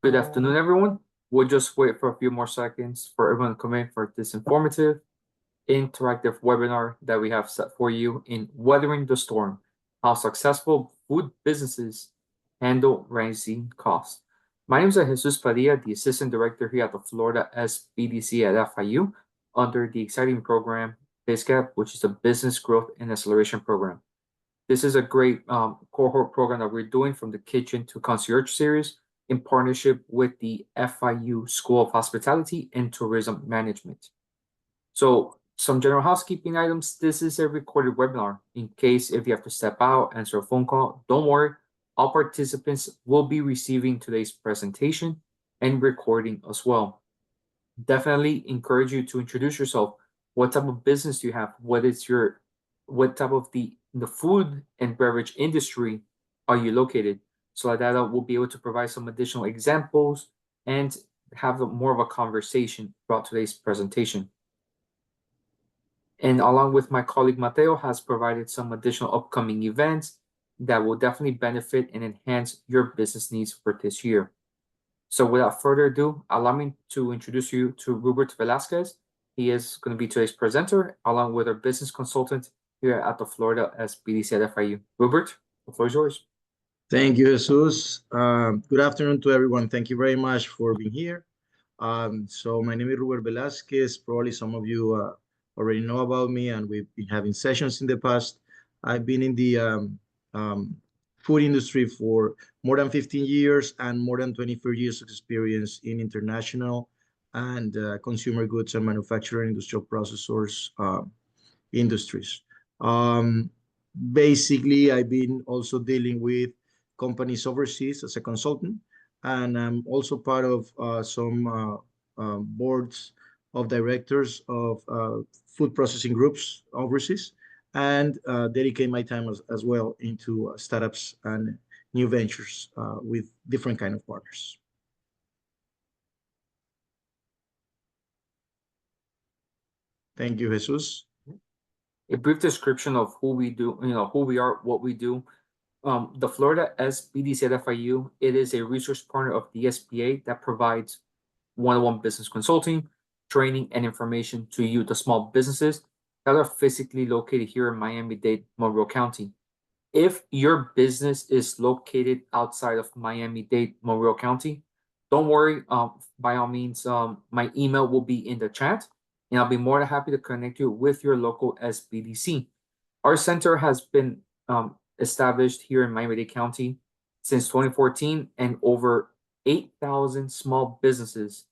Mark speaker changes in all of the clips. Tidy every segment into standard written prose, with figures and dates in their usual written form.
Speaker 1: Good afternoon, everyone. We'll just wait for a few more seconds for everyone to come in for this informative, interactive webinar that we have set for you in Weathering the Storm, how successful food businesses handle rising costs. My name is Jesus Padilla, the Assistant Director here at the Florida SBDC at FIU under the exciting program BizCap, which is the Business Growth and Acceleration Program. This is a great cohort program that we're doing from the Kitchen to Concierge series in partnership with the FIU School of Hospitality and Tourism Management. So some general housekeeping items. This is a recorded webinar. In case if you have to step out, answer a phone call, don't worry. All participants will be receiving today's presentation and recording as well. Definitely encourage you to introduce yourself. What type of business do you have? What type of the food and beverage industry are you located? So that we'll be able to provide some additional examples and have more of a conversation throughout today's presentation. And along with my colleague Mateo has provided some additional upcoming events that will definitely benefit and enhance your business needs for this year. So without further ado, allow me to introduce you to Robert Velasquez. He is going to be today's presenter along with our business consultant here at the Florida SBDC at FIU. Robert, the floor is yours.
Speaker 2: Thank you, Jesus. Good afternoon to everyone. Thank you very much for being here. So my name is Robert Velasquez. Probably some of you already know about me, and we've been having sessions in the past. I've been in the food industry for more than 15 years and more than 24 years of experience in international and consumer goods and manufacturing industrial processors industries. Basically, I've been also dealing with companies overseas as a consultant, and I'm also part of some boards of directors of food processing groups overseas, and dedicate my time as well into startups and new ventures with different kind of partners. Thank you, Jesus.
Speaker 1: A brief description of who we do, who we are, what we do. The Florida SBDC at FIU, it is a resource partner of the SBA that provides one-on-one business consulting, training, and information to you, the small businesses that are physically located here in Miami-Dade, Monroe County. If your business is located outside of Miami-Dade, Monroe County, don't worry. By all means, my email will be in the chat, and I'll be more than happy to connect you with your local SBDC. Our center has been established here in Miami-Dade County since 2014, and over 8,000 small businesses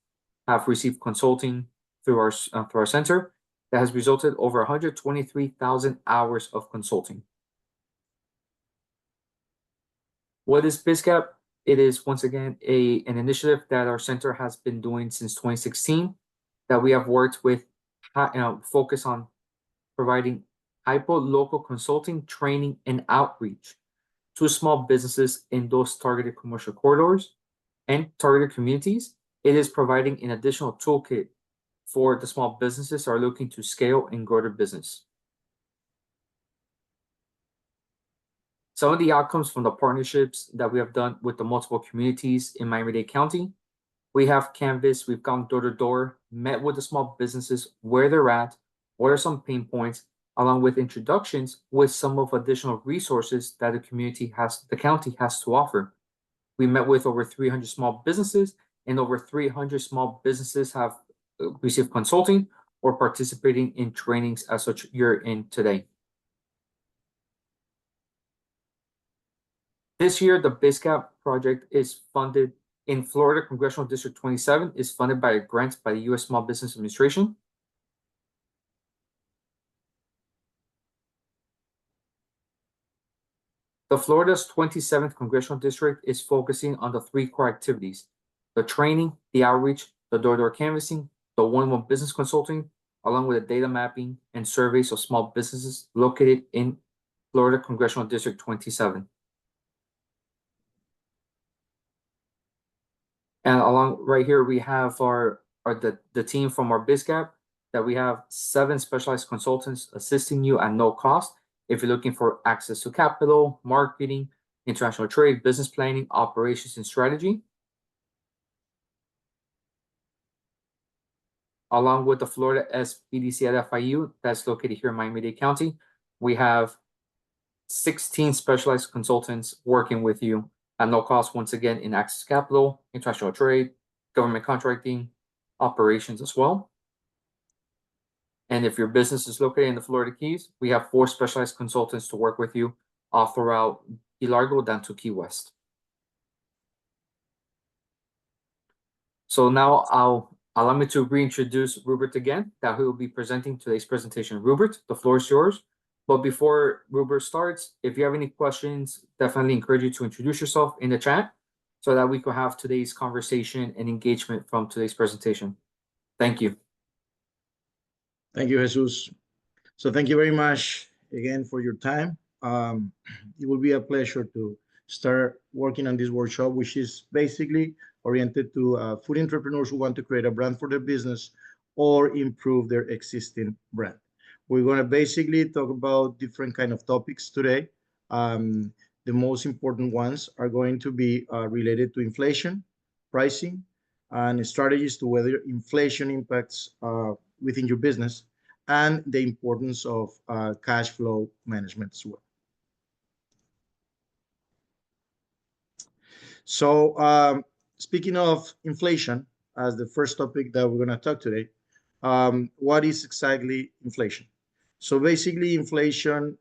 Speaker 1: have received consulting through our center that has resulted over 123,000 hours of consulting. What is BizCap? It is once again an initiative that our center has been doing since 2016 that we have worked with, focus on providing hyper-local consulting, training, and outreach to small businesses in those targeted commercial corridors and targeted communities. It is providing an additional toolkit for the small businesses that are looking to scale and grow their business. Some of the outcomes from the partnerships that we have done with the multiple communities in Miami-Dade County, we have canvassed, we've gone door to door, met with the small businesses where they're at, what are some pain points, along with introductions with some of additional resources that the county has to offer. We met with over 300 small businesses, and over 300 small businesses have received consulting or participating in trainings as such you're in today. This year, the BizCap project is funded in Florida Congressional District 27, is funded by a grant by the U.S. Small Business Administration. The Florida's 27th Congressional District is focusing on the 3 core activities: the training, the outreach, the door-to-door canvassing, the one-on-one business consulting, along with the data mapping and surveys of small businesses located in Florida Congressional District 27. And along right here, we have the team from our BizCap that we have 7 specialized consultants assisting you at no cost. If you're looking for access to capital, marketing, international trade, business planning, operations, and strategy. along with the Florida SBDC at FIU that's located here in Miami-Dade County. We have 16 specialized consultants working with you at no cost, once again, in access capital, international trade, government contracting, operations as well. And if your business is located in the Florida Keys, we have 4 specialized consultants to work with you all throughout Key Largo down to Key West. So now allow me to reintroduce Rupert again, that he will be presenting today's presentation. Rupert, the floor is yours. But before Rupert starts, if you have any questions, definitely encourage you to introduce yourself in the chat so that we can have today's conversation and engagement from today's presentation. Thank you.
Speaker 2: Thank you, Jesus. So thank you very much again for your time. It will be a pleasure to start working on this workshop, which is basically oriented to food entrepreneurs who want to create a brand for their business or improve their existing brand. We're going to basically talk about different kind of topics today. The most important ones are going to be related to inflation, pricing, and strategies to weather inflation impacts within your business, and the importance of cash flow management as well. So speaking of inflation, as the first topic that we're going to talk today, what is exactly inflation? So basically, inflation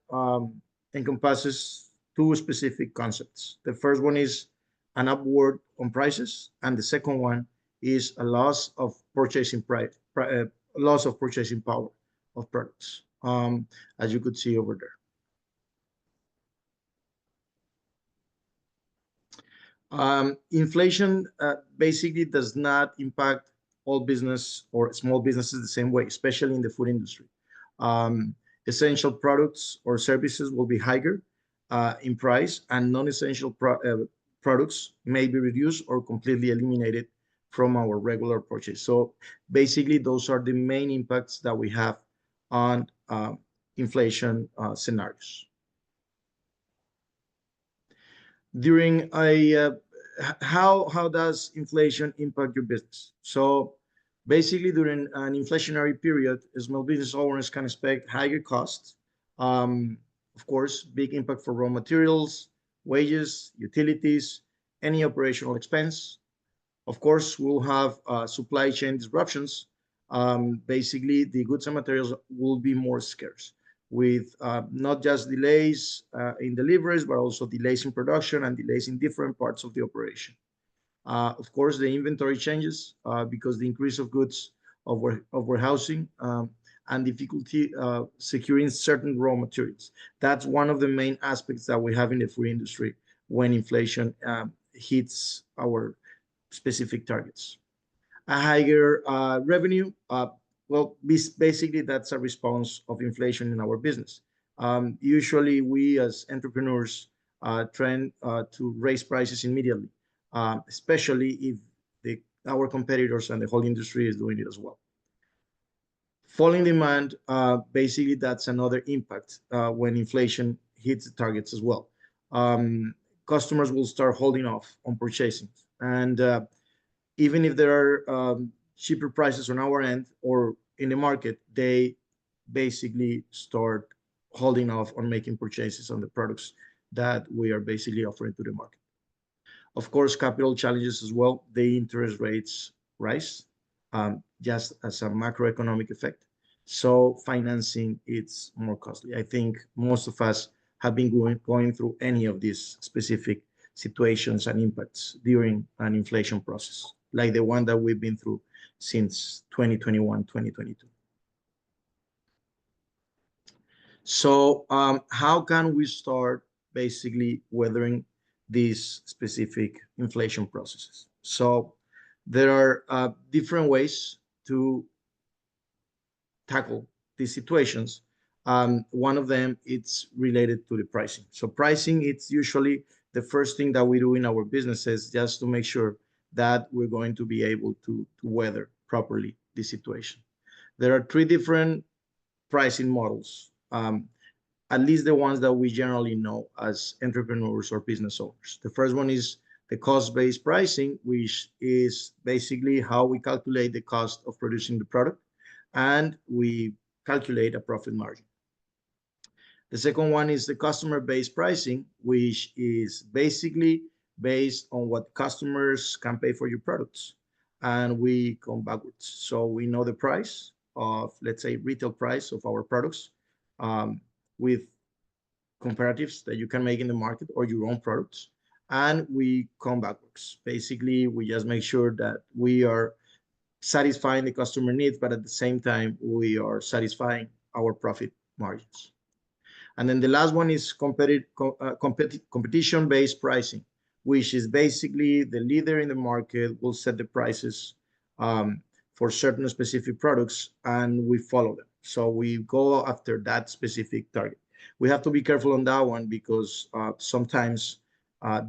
Speaker 2: encompasses 2 specific concepts. The first one is an upward on prices, and the second one is a loss of purchasing loss of purchasing power of products, as you could see over there. Inflation basically does not impact all business or small businesses the same way, especially in the food industry. Essential products or services will be higher in price, and non-essential products may be reduced or completely eliminated from our regular purchase. So basically, those are the main impacts that we have on inflation scenarios. During how does inflation impact your business? So basically, during an inflationary period, small business owners can expect higher costs. Of course, big impact for raw materials, wages, utilities, any operational expense. Of course, we'll have supply chain disruptions. Basically, the goods and materials will be more scarce, with not just delays in deliveries, but also delays in production and delays in different parts of the operation. Of course, the inventory changes because the increase of goods of warehousing and difficulty securing certain raw materials. That's one of the main aspects that we have in the food industry when inflation hits our specific targets. A higher revenue, well, basically that's a response of inflation in our business. Usually we as entrepreneurs trend to raise prices immediately, especially if our competitors and the whole industry is doing it as well. Falling demand, basically that's another impact when inflation hits the targets as well. Customers will start holding off on purchasing, and even if there are cheaper prices on our end or in the market, they basically start holding off on making purchases on the products that we are basically offering to the market. Of course, capital challenges as well. The interest rates rise just as a macroeconomic effect. So financing, it's more costly. I think most of us have been going through any of these specific situations and impacts during an inflation process, like the one that we've been through since 2021, 2022. So how can we start basically weathering these specific inflation processes? So there are different ways to tackle these situations. One of them, it's related to the pricing. So pricing, it's usually the first thing that we do in our businesses just to make sure that we're going to be able to weather properly the situation. There are 3 different pricing models, at least the ones that we generally know as entrepreneurs or business owners. The first one is the cost-based pricing, which is basically how we calculate the cost of producing the product. and we calculate a profit margin. The second one is the customer-based pricing, which is basically based on what customers can pay for your products. And we come backwards. So we know the price of, let's say, retail price of our products, with comparatives that you can make in the market or your own products. And we come backwards. Basically, we just make sure that we are satisfying the customer needs, but at the same time, we are satisfying our profit margins. And then the last one is competition-based pricing, which is basically the leader in the market will set the prices um, for certain specific products, and we follow them. So we go after that specific target. We have to be careful on that one because sometimes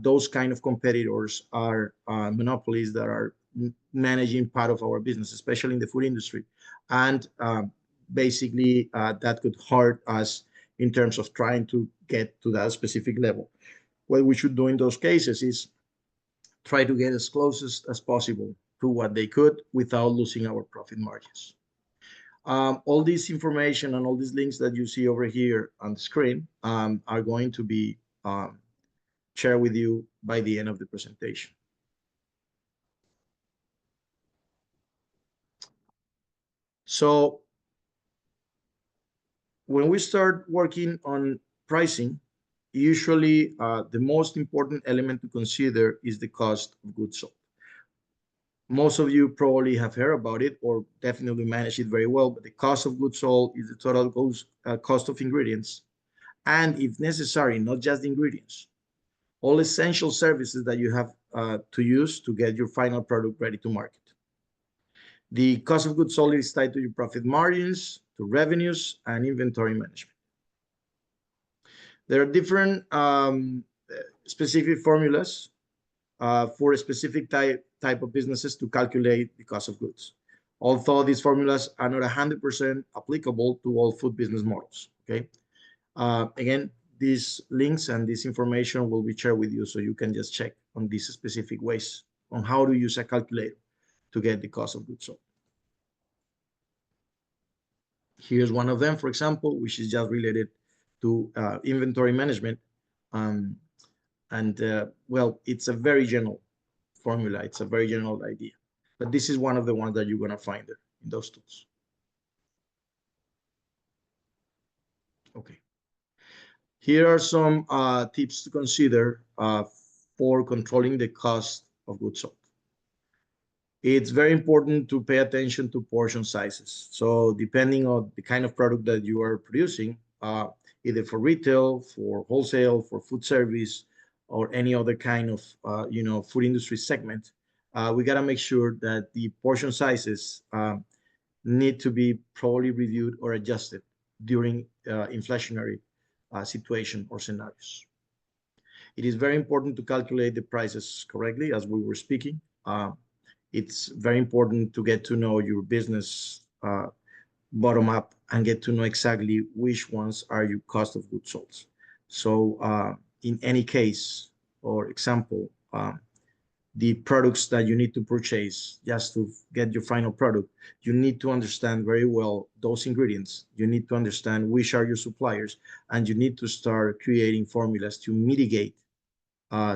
Speaker 2: those kind of competitors are monopolies that are managing part of our business, especially in the food industry. And basically, that could hurt us in terms of trying to get to that specific level. What we should do in those cases is try to get as close as possible to what they could without losing our profit margins. All this information and all these links that you see over here on the screen are going to be shared with you by the end of the presentation. So when we start working on pricing, usually the most important element to consider is the cost of goods sold. Most of you probably have heard about it or definitely manage it very well, but the cost of goods sold is the total cost of ingredients, and if necessary, not just the ingredients, all essential services that you have to use to get your final product ready to market. The cost of goods sold is tied to your profit margins, to revenues, and inventory management. There are different specific formulas for a specific type of businesses to calculate the cost of goods. Although these formulas are not 100% applicable to all food business models, okay? Again, these links and this information will be shared with you so you can just check on these specific ways on how to use a calculator to get the cost of goods sold. Here's one of them, for example, which is just related to inventory management. Well, it's a very general formula. It's a very general idea. But this is one of the ones that you're going to find there in those tools. Okay. Here are some tips to consider for controlling the cost of goods sold. It's very important to pay attention to portion sizes. So depending on the kind of product that you are producing, either for retail, for wholesale, for food service, or any other kind of food industry segment, we got to make sure that the portion sizes need to be probably reviewed or adjusted during inflationary situation or scenarios. It is very important to calculate the prices correctly, as we were speaking. It's very important to get to know your business bottom up and get to know exactly which ones are your cost of goods sold. So in any case or example, the products that you need to purchase just to get your final product, you need to understand very well those ingredients. You need to understand which are your suppliers, and you need to start creating formulas to mitigate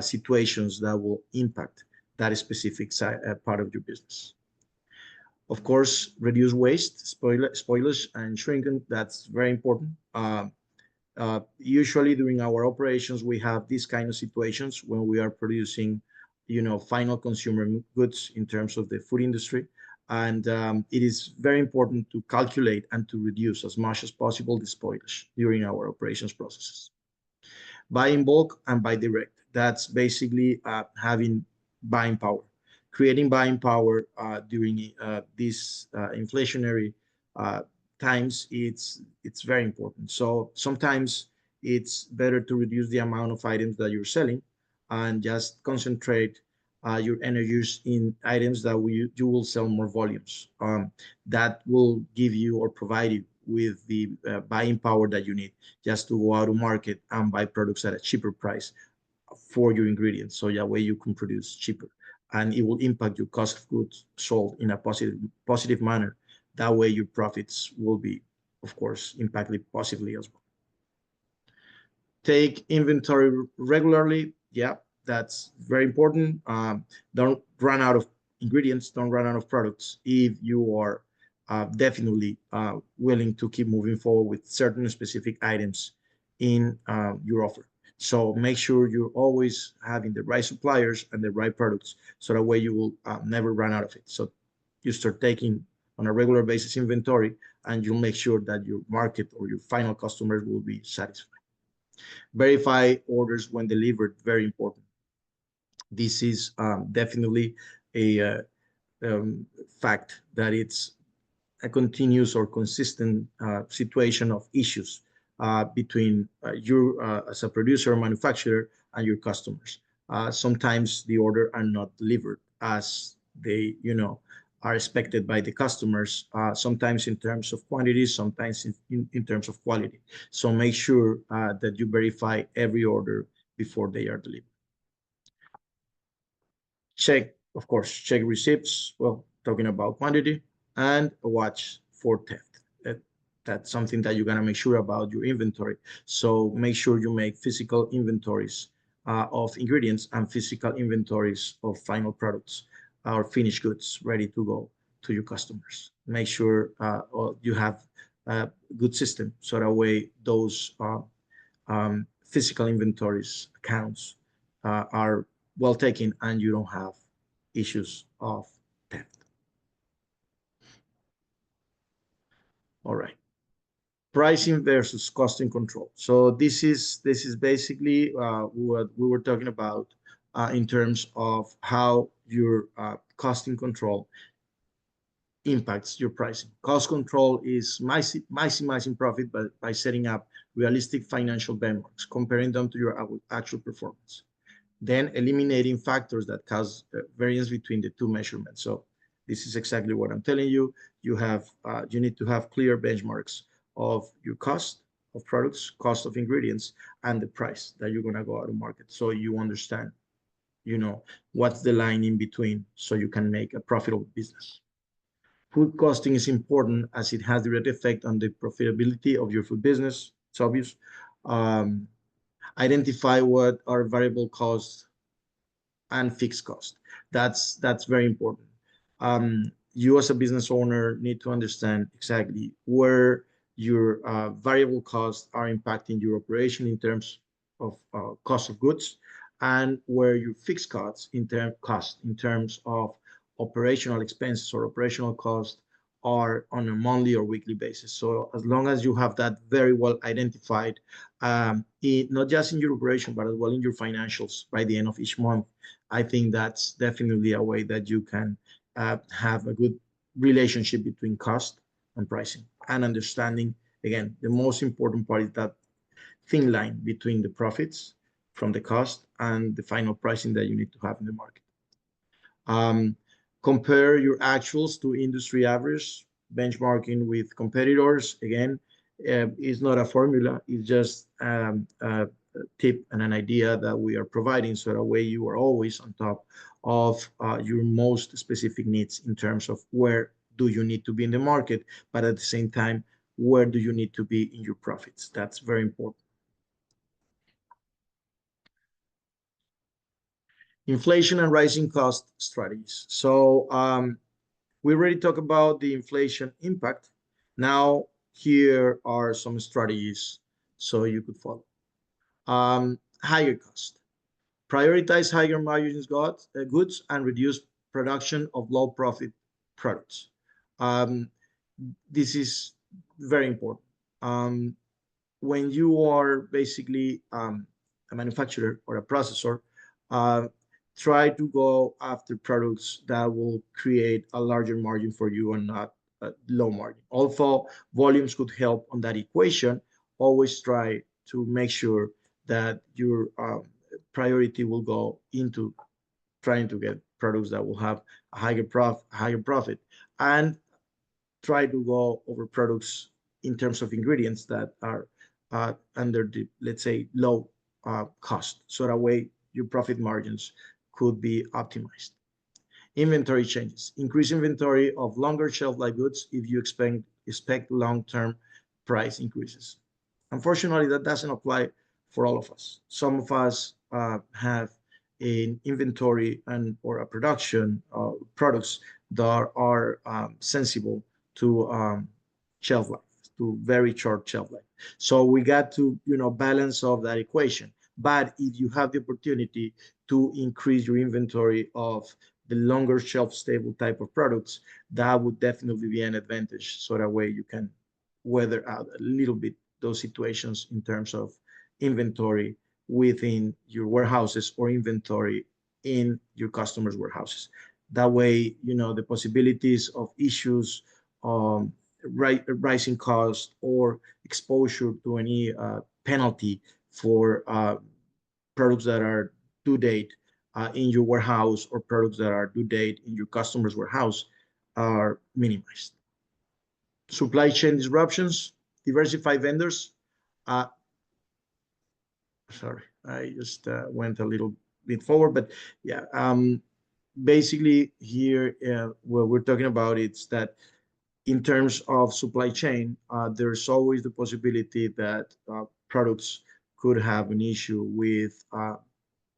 Speaker 2: situations that will impact that specific part of your business. Of course, reduce waste, spoilage, and shrinking. That's very important. Usually during our operations, we have these kind of situations when we are producing, final consumer goods in terms of the food industry. And it is very important to calculate and to reduce as much as possible the spoilage during our operations processes. Buy in bulk and buy direct. That's basically having buying power. Creating buying power during these inflationary times, it's very important. So sometimes it's better to reduce the amount of items that you're selling and just concentrate your energies in items that you will sell more volumes. That will give you or provide you with the buying power that you need just to go out to market and buy products at a cheaper price for your ingredients. So that way you can produce cheaper, and it will impact your cost of goods sold in a positive manner That way your profits will be, of course, impacted positively as well. Take inventory regularly. Yeah, that's very important. Don't run out of ingredients, don't run out of products if you are definitely willing to keep moving forward with certain specific items in your offer. So make sure you're always having the right suppliers and the right products, so that way you will never run out of it. So you start taking on a regular basis inventory, and you'll make sure that your market or your final customers will be satisfied. Verify orders when delivered, very important. This is definitely a fact that it's a continuous or consistent situation of issues between you as a producer or manufacturer and your customers. Sometimes the order are not delivered as they, are expected by the customers, sometimes in terms of quantity, sometimes in terms of quality. So make sure that you verify every order before they are delivered. Check, of course, check receipts. Well, talking about quantity, and watch for theft. That's something that you're gonna make sure about your inventory. So make sure you make physical inventories of ingredients and physical inventories of final products or finished goods ready to go to your customers. Make sure you have a good system, so that way those physical inventories accounts are well taken and you don't have issues of theft. All right. Pricing versus costing control. So this is basically what we were talking about in terms of how your costing control impacts your pricing. Cost control is maximizing profit by setting up realistic financial benchmarks, comparing them to your actual performance. Then eliminating factors that cause variance between the two measurements. So this is exactly what I'm telling you. You need to have clear benchmarks of your cost of products, cost of ingredients, and the price that you're gonna go out to market. So you understand, what's the line in between, so you can make a profitable business. Food costing is important as it has direct effect on the profitability of your food business. It's obvious. Um, Identify what are variable costs and fixed cost. That's very important. You as a business owner need to understand exactly where your variable costs are impacting your operation in terms of cost of goods, and where your fixed costs in terms of operational expenses or operational costs are on a monthly or weekly basis. So as long as you have that very well identified, not just in your operation, but as well in your financials by the end of each month, I think that's definitely a way that you can have a good relationship between cost and pricing, and understanding, again, the most important part is that thin line between the profits from the cost and the final pricing that you need to have in the market. Um, Compare your actuals to industry average. Benchmarking with competitors, again, is not a formula. It's just a tip and an idea that we are providing, so that way you are always on top of your most specific needs in terms of where do you need to be in the market, but at the same time, where do you need to be in your profits. That's very important. Inflation and rising cost strategies. So we already talked about the inflation impact. Now, here are some strategies so you could follow. Higher cost. Prioritize higher margins goods and reduce production of low profit products. Um, this is very important. Um, when you are basically a manufacturer or a processor, uh, try to go after products that will create a larger margin for you and not a low margin. Although volumes could help on that equation, always try to make sure that your priority will go into trying to get products that will have a higher profit, and try to go over products in terms of ingredients that are under the, let's say, low cost. So that way your profit margins could be optimized. Inventory changes. Increase inventory of longer shelf life goods if you expect long-term price increases. Unfortunately, that doesn't apply for all of us. Some of us have an inventory and or a production products that are sensible to shelf life, to very short shelf life. So we got to balance off that equation. But if you have the opportunity to increase your inventory of the longer shelf stable type of products, that would definitely be an advantage. So that way you can weather out a little bit those situations in terms of inventory within your warehouses or inventory in your customers' warehouses. That way, the possibilities of issues, um, rising cost or exposure to any penalty for products that are due date in your warehouse or products that are due date in your customer's warehouse are minimized. Supply chain disruptions, diversify vendors. Uh, Sorry, I just went a little bit forward, but yeah, basically here, what we're talking about is that in terms of supply chain, there's always the possibility that products could have an issue with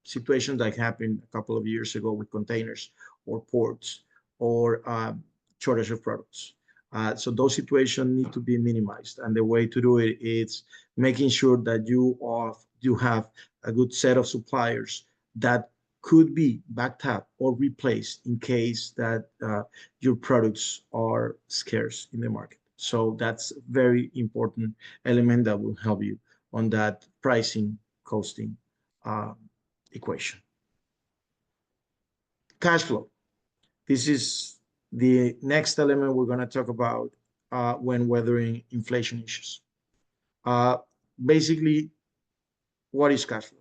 Speaker 2: situations like happened a couple of years ago with containers or ports or shortage of products. So those situations need to be minimized, and the way to do it is making sure that you have a good set of suppliers that could be backed up or replaced in case that your products are scarce in the market. So that's a very important element that will help you on that pricing, costing uh, equation. Cash flow. This is the next element we're going to talk about when weathering inflation issues. Uh, Basically, what is cash flow?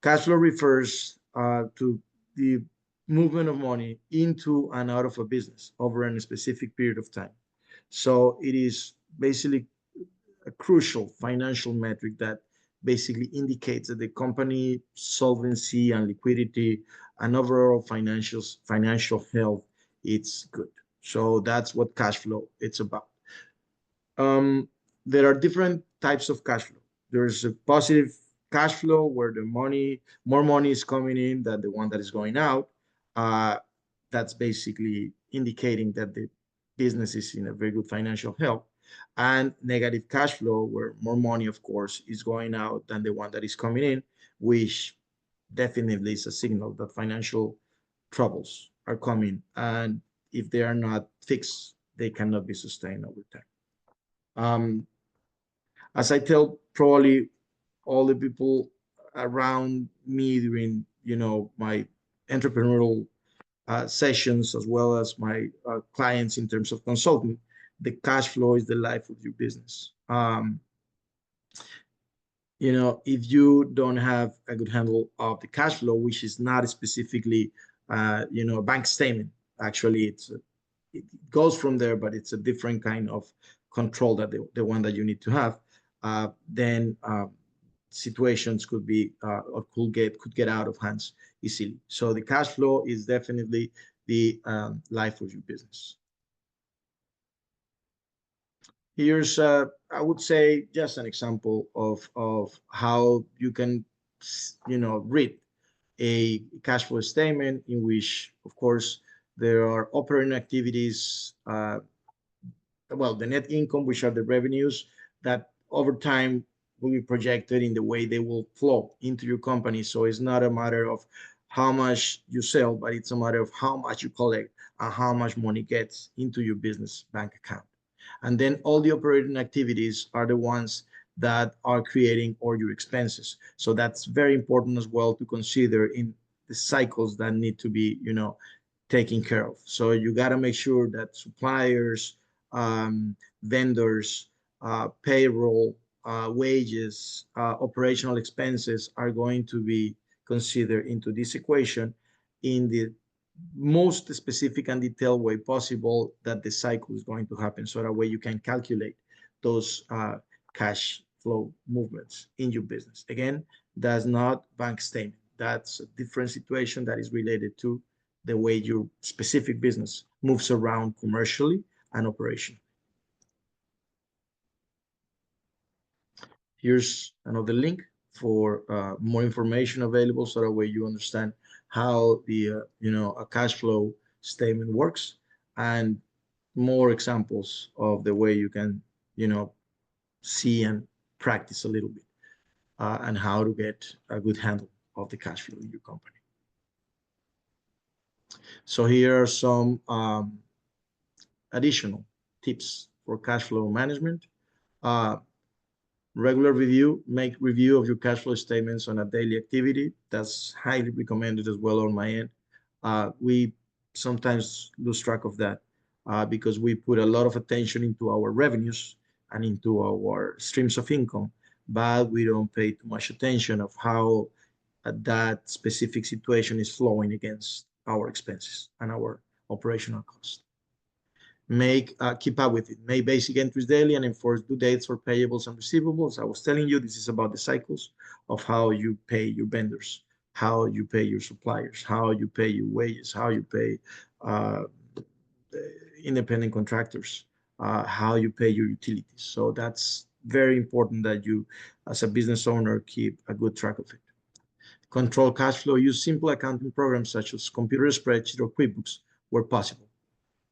Speaker 2: Cash flow refers to the movement of money into and out of a business over a specific period of time. So it is basically a crucial financial metric that basically indicates that the company solvency and liquidity and overall financial health it's good. So that's what cash flow it's about. um, there are different types of cash flow. There's a positive cash flow where more money is coming in than the one that is going out. Uh, that's basically indicating that the business is in a very good financial health. And negative cash flow where more money, of course, is going out than the one that is coming in, which definitely is a signal that financial troubles are coming. And if they are not fixed, they cannot be sustained over time. Um, as I tell probably all the people around me during my entrepreneurial sessions as well as my clients in terms of consulting, the cash flow is the life of your business. If you don't have a good handle of the cash flow, which is not specifically a bank statement, actually it goes from there, but it's a different kind of control that the one that you need to have. Then situations could be or could get out of hands easily. So the cash flow is definitely the life of your business. Here's I would say just an example of how you can read a cash flow statement in which, of course, there are operating activities, well, the net income, which are the revenues that over time will be projected in the way they will flow into your company. So it's not a matter of how much you sell, but it's a matter of how much you collect and how much money gets into your business bank account. And then all the operating activities are the ones that are creating all your expenses. So that's very important as well to consider in the cycles that need to be, taken care of. So you got to make sure that suppliers, vendors, payroll, wages, operational expenses are going to be considered into this equation in the most specific and detailed way possible that the cycle is going to happen. So that way you can calculate those cash flow movements in your business. Again, that's not bank statement. That's a different situation that is related to the way your specific business moves around commercially and operationally. Here's another link for more information available, so that way you understand how the a cash flow statement works, and more examples of the way you can see and practice a little bit, and how to get a good handle of the cash flow in your company. So here are some additional tips for cash flow management. Uh, Regular review, make review of your cash flow statements on a daily activity. That's highly recommended as well on my end. We sometimes lose track of that because we put a lot of attention into our revenues and into our streams of income, but we don't pay too much attention of how that specific situation is flowing against our expenses and our operational costs. Keep up with it. Make basic entries daily and enforce due dates for payables and receivables. I was telling you, this is about the cycles of how you pay your vendors, how you pay your suppliers, how you pay your wages, how you pay uh, independent contractors, how you pay your utilities. So that's very important that you, as a business owner, keep a good track of it. Control cash flow. Use simple accounting programs such as computer spreadsheet or QuickBooks where possible.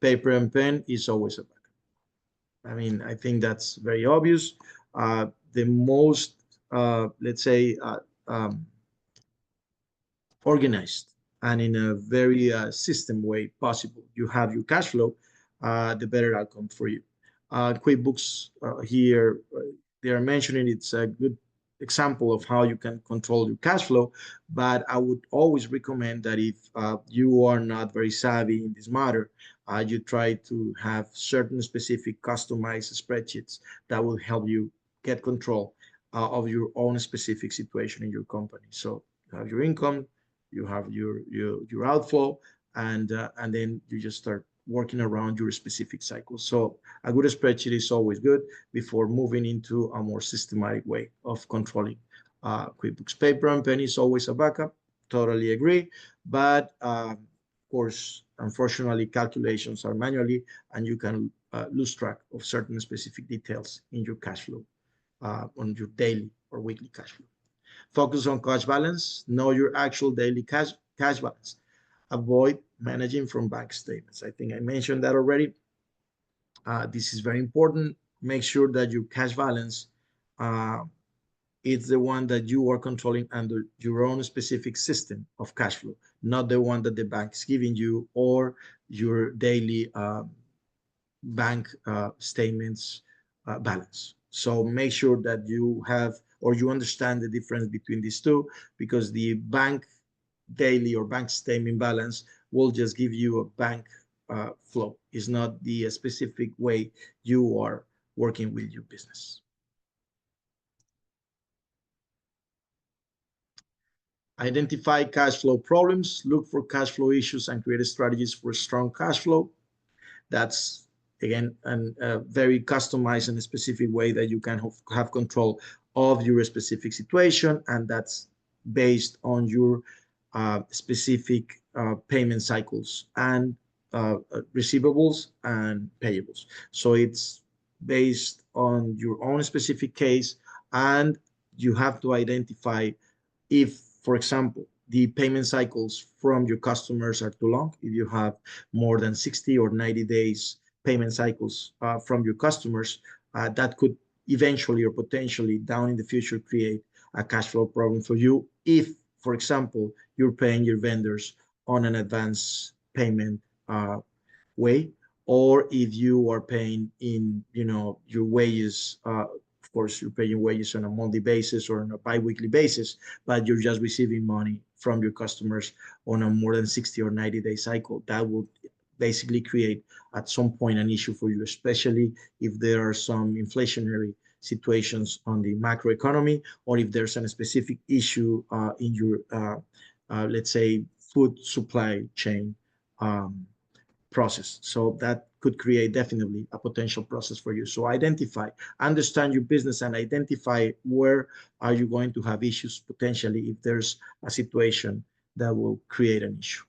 Speaker 2: Paper and pen is always a backup. I mean, I think that's very obvious. The most, let's say, organized and in a very system way possible, you have your cash flow, the better outcome for you. QuickBooks here, they are mentioning it's a good example of how you can control your cash flow, but I would always recommend that if you are not very savvy in this matter, you try to have certain specific customized spreadsheets that will help you get control of your own specific situation in your company. So you have your income, you have your outflow, and then you just start working around your specific cycle. So a good spreadsheet is always good before moving into a more systematic way of controlling QuickBooks. Paper and pen is always a backup. Totally agree. But of course, unfortunately, calculations are manually, and you can lose track of certain specific details in your cash flow, on your daily or weekly cash flow. Focus on cash balance. Know your actual daily cash balance. Avoid managing from bank statements. I think I mentioned that already. This is very important. Make sure that your cash balance uh, is the one that you are controlling under your own specific system of cash flow, not the one that the bank is giving you or your daily bank statements balance. So make sure that you have or you understand the difference between these two, because the bank daily or bank statement balance will just give you a bank flow. It's not the specific way you are working with your business. Identify cash flow problems, look for cash flow issues, and create strategies for strong cash flow. That's again a very customized and specific way that you can have control of your specific situation, and that's based on your specific payment cycles and receivables and payables. So it's based on your own specific case, and you have to identify if, for example, the payment cycles from your customers are too long. If you have more than 60 or 90 days payment cycles from your customers, that could eventually or potentially down in the future create a cash flow problem for you. If, for example, you're paying your vendors on an advance payment way, or if you are paying in, your wages, of course, you're paying wages on a monthly basis or on a bi-weekly basis, but you're just receiving money from your customers on a more than 60 or 90-day cycle. That will basically create at some point an issue for you, especially if there are some inflationary situations on the macroeconomy, or if there's a specific issue in your, let's say, food supply chain process. So that could create definitely a potential process for you. So understand your business, and identify where are you going to have issues potentially if there's a situation that will create an issue.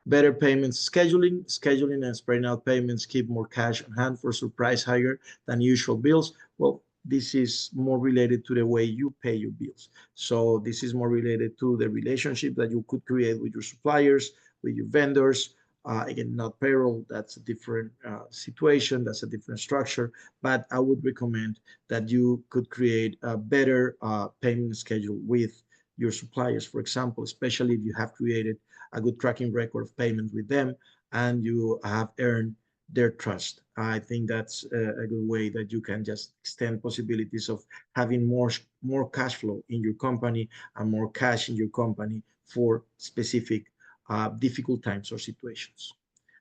Speaker 2: Better payments scheduling. Scheduling and spreading out payments keep more cash on hand for surprise higher than usual bills. Well, this is more related to the way you pay your bills. So this is more related to the relationship that you could create with your suppliers, with your vendors. Again, not payroll. That's a different situation. That's a different structure. But I would recommend that you could create a better payment schedule with your suppliers, for example, especially if you have created a good tracking record of payments with them and you have earned their trust. I think that's a good way that you can just extend possibilities of having more cash flow in your company and more cash in your company for specific difficult times or situations.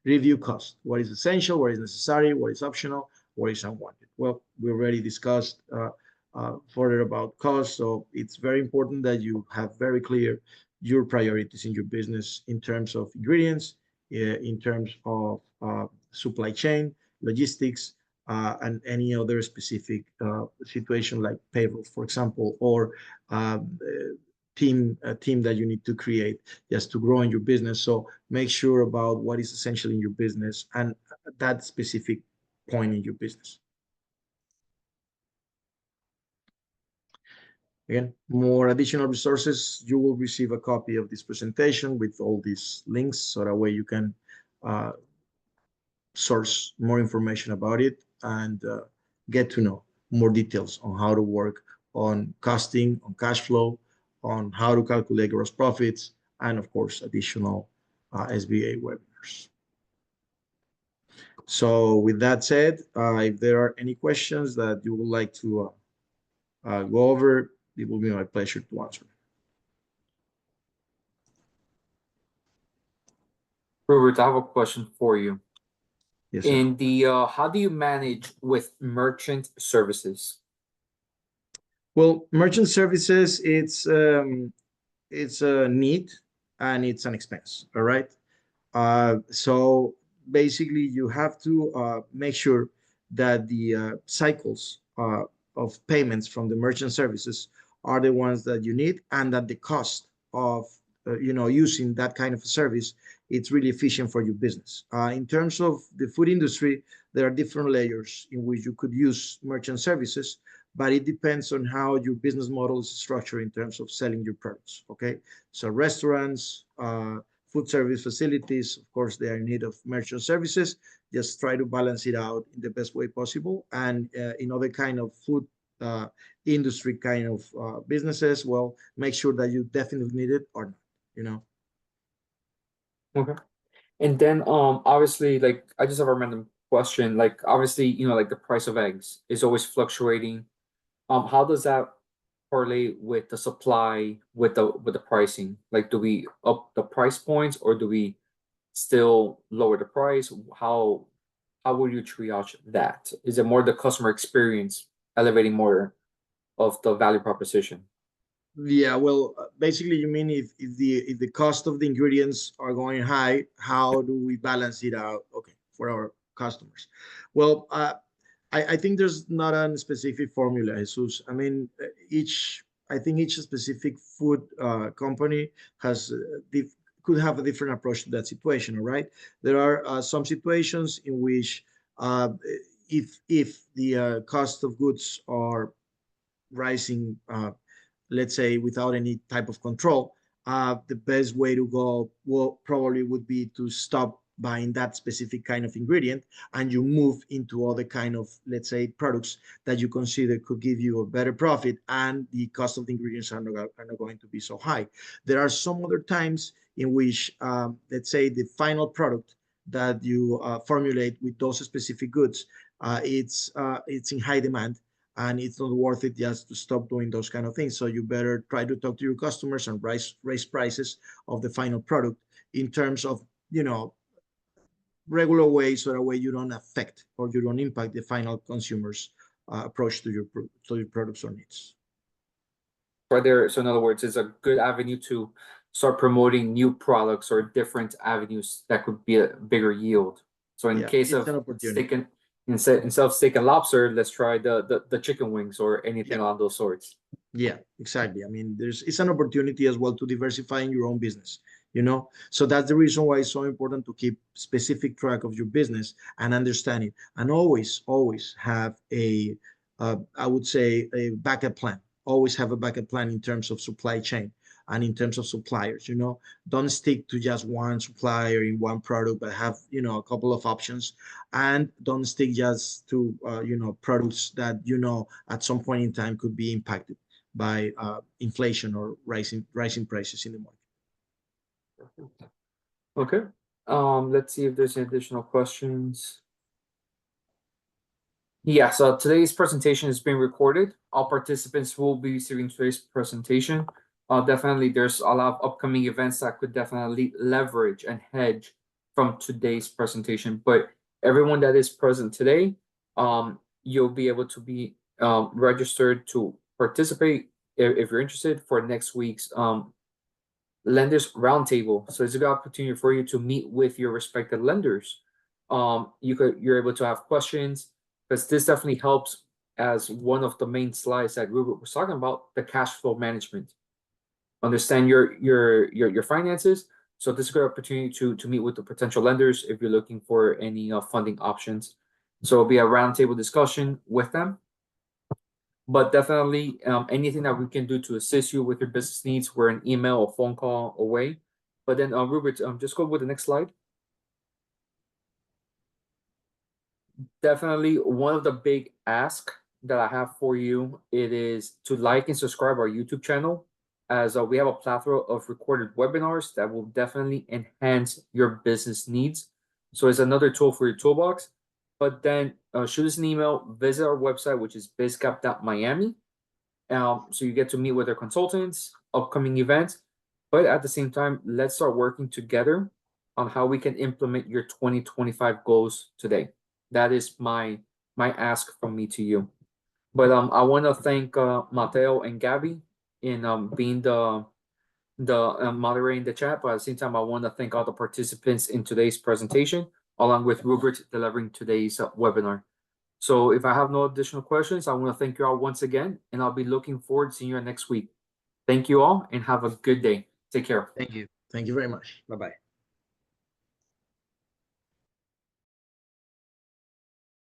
Speaker 2: Review cost. What is essential? What is necessary? What is optional? What is unwanted? Well, we already discussed further about cost, so it's very important that you have very clear your priorities in your business in terms of ingredients, in terms of supply chain, logistics, and any other specific situation like payroll, for example, or a team that you need to create just to grow in your business. So make sure about what is essential in your business and that specific point in your business. Again, more additional resources, you will receive a copy of this presentation with all these links, so that way you can uh, source more information about it and get to know more details on how to work on costing, on cash flow, on how to calculate gross profits, and of course, additional SBA webinars. So with that said, if there are any questions that you would like to go over, it will be my pleasure to answer.
Speaker 1: Robert, I have a question for you.
Speaker 2: Yes, sir.
Speaker 1: In the how do you manage with merchant services?
Speaker 2: Well, merchant services, it's a need and it's an expense. All right. So basically, you have to make sure that the cycles of payments from the merchant services are the ones that you need, and that the cost of using that kind of a service, it's really efficient for your business. In terms of the food industry, there are different layers in which you could use merchant services, but it depends on how your business model is structured in terms of selling your products. Okay, so restaurants, food service facilities, of course, they are in need of merchant services. Just try to balance it out in the best way possible. And in other kind of food uh, industry kind of businesses, well, make sure that you definitely need it or not, you know.
Speaker 1: Okay. And then obviously like I just have a random question. Like obviously, like the price of eggs is always fluctuating. How does that correlate with the supply with the pricing? Like do we up the price points or do we still lower the price? How would you triage that? Is it more the customer experience elevating more of the value proposition?
Speaker 2: Yeah, well, basically, you mean if the cost of the ingredients are going high, how do we balance it out? Okay, for our customers. Well, I think there's not a specific formula, Jesus. I mean, I think each specific food company has could have a different approach to that situation. All right, there are some situations in which if the cost of goods are rising, let's say without any type of control, the best way to go will probably would be to stop buying that specific kind of ingredient and you move into other kind of, let's say, products that you consider could give you a better profit and the cost of the ingredients are not going to be so high. There are some other times in which, let's say, the final product that you formulate with those specific goods, it's in high demand and it's not worth it just to stop doing those kind of things. So you better try to talk to your customers and raise prices of the final product in terms of, regular ways, so that way you don't affect or you don't impact the final consumer's approach to your products or needs.
Speaker 1: Right there, so in other words, it's a good avenue to start promoting new products or different avenues that could be a bigger yield. So in
Speaker 2: Yeah,
Speaker 1: case
Speaker 2: it's
Speaker 1: of
Speaker 2: an opportunity.
Speaker 1: steak and instead of steak and lobster, let's try the chicken wings or anything
Speaker 2: Yeah,
Speaker 1: along those sorts.
Speaker 2: yeah, exactly. I mean, it's an opportunity as well to diversify in your own business. you know. So that's the reason why it's so important to keep specific track of your business and understand it, and always have a I would say a backup plan. Always have a backup plan in terms of supply chain and in terms of suppliers, you know. Don't stick to just one supplier in one product, but have, you know, a couple of options. And don't stick just to you know, products that, you know, at some point in time could be impacted by inflation or rising prices in the market.
Speaker 1: Okay. Let's see if there's any additional questions. Yeah, so today's presentation is being recorded. All participants will be receiving today's presentation. Definitely, there's a lot of upcoming events that could definitely leverage and hedge from today's presentation. But everyone that is present today, you'll be able to be registered to participate if you're interested for next week's lenders roundtable. So it's a good opportunity for you to meet with your respective lenders. You're able to have questions, because this definitely helps as one of the main slides that Ruben was talking about, the cash flow management. Understand your finances. So this is a good opportunity to meet with the potential lenders if you're looking for any funding options. So it'll be a roundtable discussion with them. But definitely, anything that we can do to assist you with your business needs, we're an email or phone call away. But then, Rupert, just go with the next slide. Definitely, one of the big asks that I have for you, it is to like and subscribe our YouTube channel, as we have a plethora of recorded webinars that will definitely enhance your business needs. So it's another tool for your toolbox. But then shoot us an email, visit our website, which is bizcap.miami. So you get to meet with our consultants, upcoming events, but at the same time, let's start working together on how we can implement your 2025 goals today. That is my ask from me to you. But I want to thank Mateo and Gabby in being the moderating the chat. But at the same time, I want to thank all the participants in today's presentation, along with Rupert delivering today's webinar. So if I have no additional questions, I want to thank you all once again, and I'll be looking forward to seeing you next week. Thank you all, and have a good day. Take care.
Speaker 2: Thank you very much. Bye bye.